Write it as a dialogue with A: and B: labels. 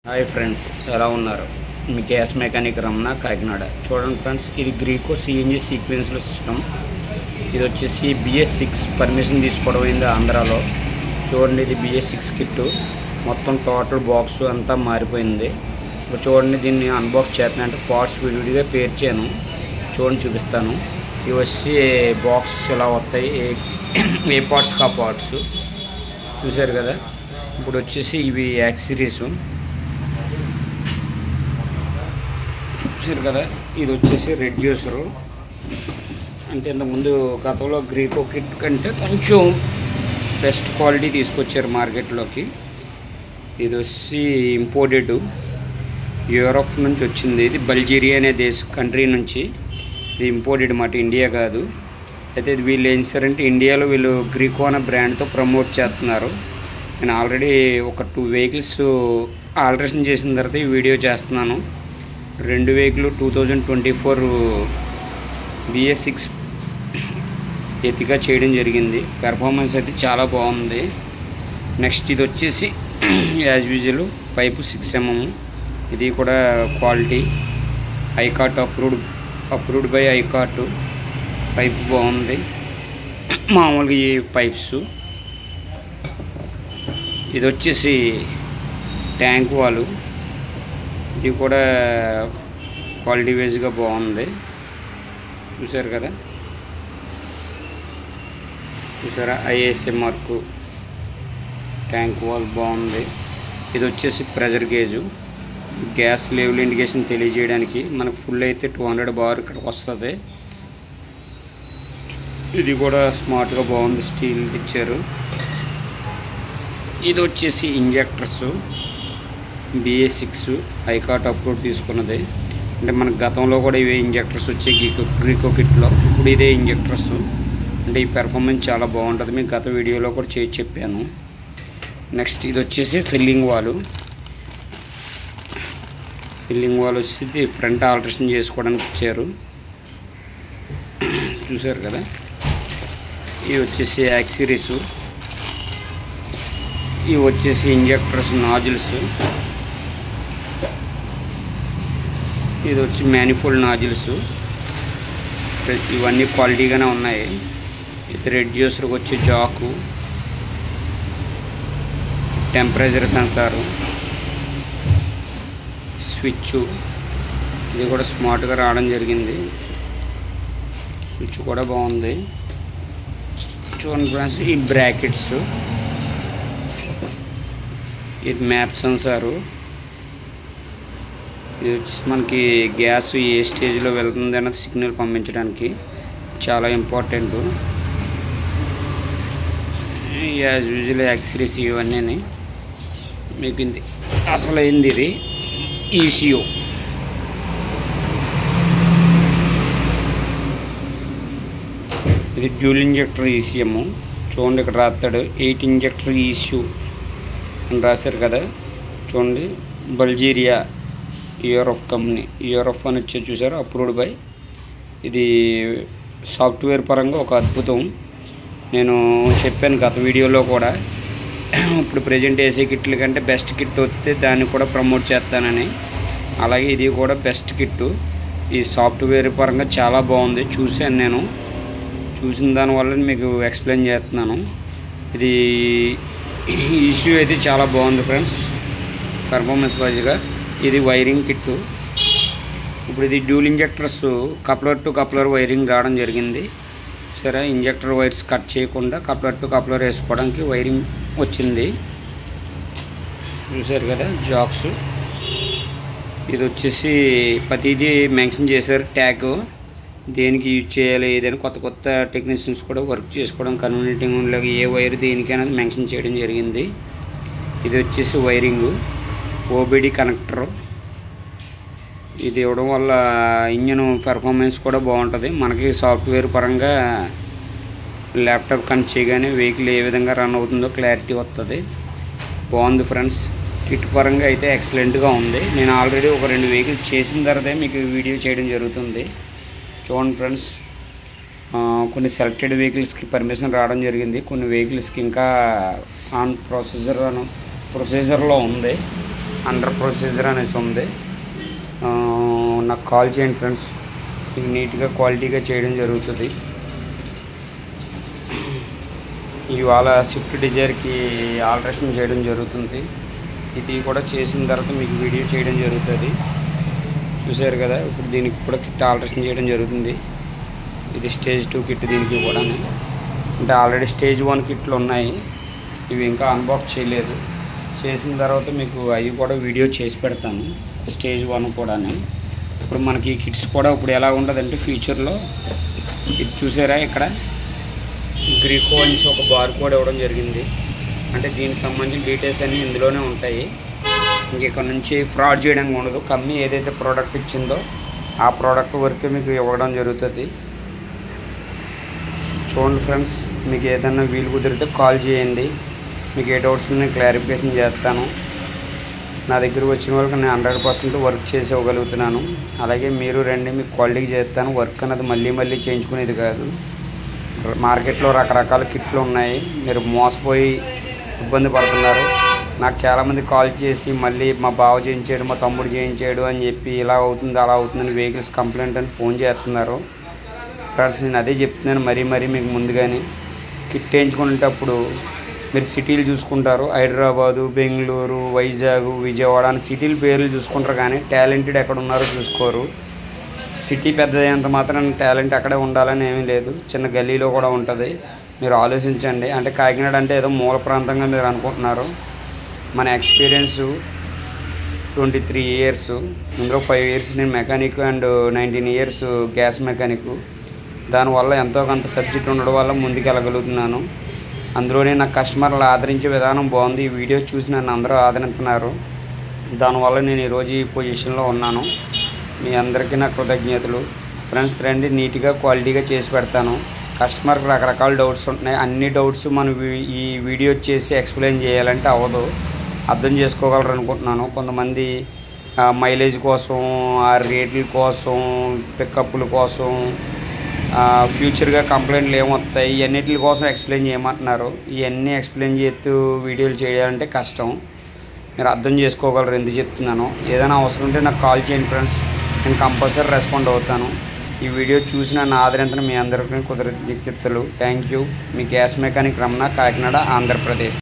A: Hi friends, ఎలా ఉన్నారు? మీ gas mechanic Ramana, Kakinada. చూడండి ఫ్రెండ్స్, ఇది గ్రీకో సిఎన్జి సీక్వెన్స్లో సిస్టమ్. ఇది వచ్చేసి BS6 పర్మిషన్ తీసుకోవడం అయింది ఆంధ్రాలో. చూడండి, ఇది BS6 కిట్. మొత్తం టోటల్ బాక్స్ అంతా మారిపోయింది. ఇప్పుడు చూడండి, దీన్ని అన్బాక్స్ చేస్తున్నాను. అంటే పార్ట్స్ విడివిడిగా పేర్చాను. చూడండి, చూపిస్తాను. ఇవి వచ్చి బాక్స్ ఇలా వస్తాయి. ఏ పార్ట్స్కి ఆ పార్ట్స్ చూసారు కదా. ఇప్పుడు వచ్చేసి ఇవి యాక్సరీస్ చూసారు కదా. ఇది వచ్చేసి రెడ్యూసరు. అంటే ఇంతకుముందు గతంలో గ్రీకో కిట్ కంటే కొంచెం బెస్ట్ క్వాలిటీ తీసుకొచ్చారు మార్కెట్లోకి. ఇది వచ్చి ఇంపోర్టెడ్ యూరోప్ నుంచి వచ్చింది. ఇది బల్జేరియా అనే కంట్రీ నుంచి ఇది ఇంపోర్టెడ్ మాట, ఇండియా కాదు. అయితే ఇది వీళ్ళు ఏం చేస్తారంటే ఇండియాలో వీళ్ళు గ్రీకో అనే బ్రాండ్తో ప్రమోట్ చేస్తున్నారు. నేను ఆల్రెడీ ఒక 2 వెహికల్స్ ఆల్టరేషన్ చేసిన తర్వాత ఈ వీడియో చేస్తున్నాను. 2 వెహికల్ 2024 BS6 ఎతిగా చేయడం జరిగింది. పెర్ఫార్మెన్స్ అయితే చాలా బాగుంది. నెక్స్ట్ ఇది వచ్చేసి యాజ్ యూజువల్ పైపు 6 mm. ఇది కూడా quality ICAT approved by ICAT. Pipe బాగుంది, మామూలుగా ఈ పైప్స్. ఇది వచ్చేసి ట్యాంక్ వాలు. ఇది కూడా క్వాలిటీ వైజ్గా బాగుంది. చూసారు కదా, చూసారా ISA మార్కు. ట్యాంక్ వాల్ బాగుంది. ఇది వచ్చేసి pressure gauge, gas level indication తెలియజేయడానికి. మనకు ఫుల్ అయితే 200 బార్ ఇక్కడికి వస్తుంది. ఇది కూడా స్మార్ట్గా బాగుంది, స్టీల్ ఇచ్చారు. ఇది వచ్చేసి ఇంజెక్టర్స్ BS6 ఐకాట్ అప్రూవ్ తీసుకున్నది. అంటే మనకు గతంలో కూడా ఇవే ఇంజెక్టర్స్ వచ్చాయి గ్రీకో కిట్లో. ఇప్పుడు ఇదే ఇంజెక్టర్స్. అంటే ఈ పెర్ఫార్మెన్స్ చాలా బాగుంటుంది. మీకు గత వీడియోలో కూడా చేసి చెప్పాను. నెక్స్ట్ ఇది వచ్చేసి ఫిల్లింగ్ వాల్ వచ్చేసి ఫ్రంట్ ఆల్టరేషన్ చేసుకోవడానికి ఇచ్చారు. చూసారు కదా. ఇవి వచ్చేసి యాక్సరీస్. ఇవి వచ్చేసి ఇంజెక్టర్స్ నాజిల్స్. ఇది వచ్చి మ్యానిఫోల్డ్ నాజిల్స్. ఇవన్నీ క్వాలిటీగానే ఉన్నాయి. ఇది రెడ్యూసర్కి వచ్చి జాకు, టెంపరేచర్ సెన్సారు, స్విచ్. ఇది కూడా స్మార్ట్గా రావడం జరిగింది. స్విచ్ కూడా బాగుంది. చూడండి ఫ్రెండ్స్, ఈ బ్రాకెట్స్. ఇది మ్యాప్ సెన్సారు. ఇది వచ్చి మనకి గ్యాస్ ఏ స్టేజ్లో వెళ్తుంది అన్నది సిగ్నల్ పంపించడానికి చాలా ఇంపార్టెంట్. యాజ్ యూజువల్ యాక్సరీస్ ఇవన్నీ మీకు ఇది అసలు అయింది. ఇది ECU. ఇది డ్యూల్ ఇంజెక్టర్ ECM. చూడండి, ఇక్కడ రాస్తాడు 8 ఇంజెక్టర్ ECU అని రాశారు కదా. చూడండి, బల్జేరియా యూరోప్ కంపెనీ, యూరోప్ అని వచ్చి చూసారు, అప్రూవ్డ్ బై. ఇది సాఫ్ట్వేర్ పరంగా ఒక అద్భుతం. నేను చెప్పాను గత వీడియోలో కూడా, ఇప్పుడు ప్రజెంట్ ఏసీ కిట్ల కంటే బెస్ట్ కిట్ వస్తే దాన్ని కూడా ప్రమోట్ చేస్తానని. అలాగే ఇది కూడా బెస్ట్ కిట్టు. ఈ సాఫ్ట్వేర్ పరంగా చాలా బాగుంది. చూశాను, నేను చూసిన దానివల్ల మీకు ఎక్స్ప్లెయిన్ చేస్తున్నాను. ఇది ఇష్యూ అయితే చాలా బాగుంది ఫ్రెండ్స్, పర్ఫార్మెన్స్ వైజ్గా. ఇది వైరింగ్ కిట్టు. ఇప్పుడు ఇది dual injectors coupler to coupler wiring రావడం జరిగింది. సరే, ఇంజెక్టర్ వైర్స్ కట్ చేయకుండా కప్లర్ టు కప్లర్ వేసుకోవడానికి వైరింగ్ వచ్చింది. చూసారు కదా, జాక్స్. ఇది వచ్చేసి ప్రతిదీ మెన్షన్ చేశారు ట్యాగ్, దేనికి యూజ్ చేయాలి ఏదైనా. కొత్త టెక్నీషియన్స్ కూడా వర్క్ చేసుకోవడం కన్వీనియంట్గా ఉండేలాగా ఏ వైర్ దేనికైనా మెన్షన్ చేయడం జరిగింది. ఇది వచ్చేసి వైరింగ్ OBD కనెక్టర్. ఇది ఇవ్వడం వల్ల ఇంజన్ పెర్ఫార్మెన్స్ కూడా బాగుంటుంది. మనకి సాఫ్ట్వేర్ పరంగా ల్యాప్టాప్ కనెక్ట్ చేయగానే వెహికల్ ఏ విధంగా రన్ అవుతుందో క్లారిటీ వస్తుంది. బాగుంది ఫ్రెండ్స్. కిట్ పరంగా అయితే ఎక్సలెంట్గా ఉంది. నేను ఆల్రెడీ ఒక 2 వెహికల్స్ చేసిన తర్వాతే మీకు వీడియో చేయడం జరుగుతుంది. చూడండి ఫ్రెండ్స్, కొన్ని సెలెక్టెడ్ వెహికల్స్కి పర్మిషన్ రావడం జరిగింది. కొన్ని వెహికల్స్కి ఇంకా ఆన్ ప్రొసీజర్లో ఉంది. అండర్ ప్రొసీజర్ అనేసి ఉంది. నాకు కాల్ చేయండి ఫ్రెండ్స్, మీకు నీట్గా క్వాలిటీగా చేయడం జరుగుతుంది. ఇవాళ స్విఫ్ట్ డిజైర్కి ఆల్ట్రేషన్ చేయడం జరుగుతుంది. ఇది కూడా చేసిన తర్వాత మీకు వీడియో చేయడం జరుగుతుంది. చూసారు కదా, ఇప్పుడు దీనికి కూడా కిట్ ఆల్ట్రేషన్ చేయడం జరుగుతుంది. ఇది స్టేజ్ 2 కిట్. దీనికి కూడా అంటే ఆల్రెడీ స్టేజ్ 1 కిట్లు ఉన్నాయి, ఇవి ఇంకా అన్బాక్స్ చేయలేదు. చేసిన తర్వాత మీకు అవి కూడా వీడియో చేసి పెడతాను, స్టేజ్ 1 కూడా. ఇప్పుడు మనకి ఈ కిట్స్ కూడా ఇప్పుడు ఎలా ఉంటుందంటే ఫ్యూచర్లో, ఇది చూసారా ఇక్కడ గ్రీకో అనేసి ఒక బార్ కోడ్ ఇవ్వడం జరిగింది. అంటే దీనికి సంబంధించిన డీటెయిల్స్ అన్నీ ఇందులోనే ఉంటాయి. ఇంక ఇక్కడ నుంచి ఫ్రాడ్ చేయడానికి ఉండదు. కంపెనీ ఏదైతే ప్రోడక్ట్ ఇచ్చిందో ఆ ప్రోడక్ట్ వరకే మీకు ఇవ్వడం జరుగుతుంది. చూడండి ఫ్రెండ్స్, మీకు ఏదైనా వీలు కుదిరితే కాల్ చేయండి, మీకు ఏ డౌట్స్ నేను క్లారిఫికేషన్ చేస్తాను. నా దగ్గరకు వచ్చిన వాళ్ళకి నేను 100% వర్క్ చేసి ఇవ్వగలుగుతున్నాను. అలాగే మీరు రండి, మీకు క్వాలిటీకి చేస్తాను. వర్క్ అన్నది మళ్ళీ చేయించుకునేది కాదు. మార్కెట్లో రకరకాల కిట్లు ఉన్నాయి, మీరు మోసపోయి ఇబ్బంది పడుతున్నారు. నాకు చాలామంది కాల్ చేసి మళ్ళీ మా బావ చేయించాడు, మా తమ్ముడు చేయించాడు అని చెప్పి ఇలా అవుతుంది అలా అవుతుందని వెహికల్స్ కంప్లైంట్ అని ఫోన్ చేస్తున్నారు. ఫ్రెండ్స్, నేను అదే చెప్తున్నాను మరీ మీకు ముందుగానే, కిట్ వేయించుకునేటప్పుడు మీరు సిటీలు చూసుకుంటారు. హైదరాబాదు, బెంగళూరు, వైజాగ్, విజయవాడ అని సిటీల పేర్లు చూసుకుంటారు, కానీ టాలెంటెడ్ ఎక్కడ ఉన్నారో చూసుకోరు. సిటీ పెద్దదైనంత మాత్రం టాలెంట్ అక్కడే ఉండాలని ఏమీ లేదు, చిన్న గల్లీలో కూడా ఉంటుంది. మీరు ఆలోచించండి. అంటే కాకినాడ అంటే ఏదో మూల ప్రాంతంగా మీరు అనుకుంటున్నారు. మన ఎక్స్పీరియన్స్ 23 ఇయర్స్, ఇందులో 5 ఇయర్స్ నేను mechanic and 19 years gas mechanic. దానివల్ల ఎంతో కొంత సబ్జెక్ట్ ఉండడం వల్ల ముందుకు వెళ్ళగలుగుతున్నాను. అందులోనే నా కస్టమర్లు ఆదరించే విధానం బాగుంది. ఈ వీడియో చూసి నన్ను అందరూ ఆదరిస్తున్నారు. దానివల్ల నేను ఈరోజు ఈ పొజిషన్లో ఉన్నాను. మీ అందరికీ నా కృతజ్ఞతలు. ఫ్రెండ్స్, రండి, నీట్గా క్వాలిటీగా చేసి పెడతాను. కస్టమర్కి రకరకాల డౌట్స్ ఉంటున్నాయి. అన్ని డౌట్స్ మనం ఈ వీడియో చేసి ఎక్స్ప్లెయిన్ చేయాలంటే అవ్వదు, అర్థం చేసుకోగలరు అనుకుంటున్నాను. కొంతమంది మైలేజ్ కోసం, ఆ రేట్ల కోసం, పికప్ల కోసం, ఫ్యూచర్గా కంప్లైంట్లు ఏమొస్తాయి, ఇవన్నిటి కోసం ఎక్స్ప్లెయిన్ చేయమంటున్నారు. ఇవన్నీ ఎక్స్ప్లెయిన్ చేస్తూ వీడియోలు చేయాలంటే కష్టం. మీరు అర్థం చేసుకోగలరు ఎందుకు చెప్తున్నాను. ఏదైనా అవసరం ఉంటే నాకు కాల్ చేయండి ఫ్రెండ్స్, నేను కంపల్సరీ రెస్పాండ్ అవుతాను. ఈ వీడియో చూసి నన్ను ఆదరించిన మీ అందరికీ కృతజ్ఞతలు. Thank you. Me gas mechanic Ramana, Kakinada, Andhra Pradesh.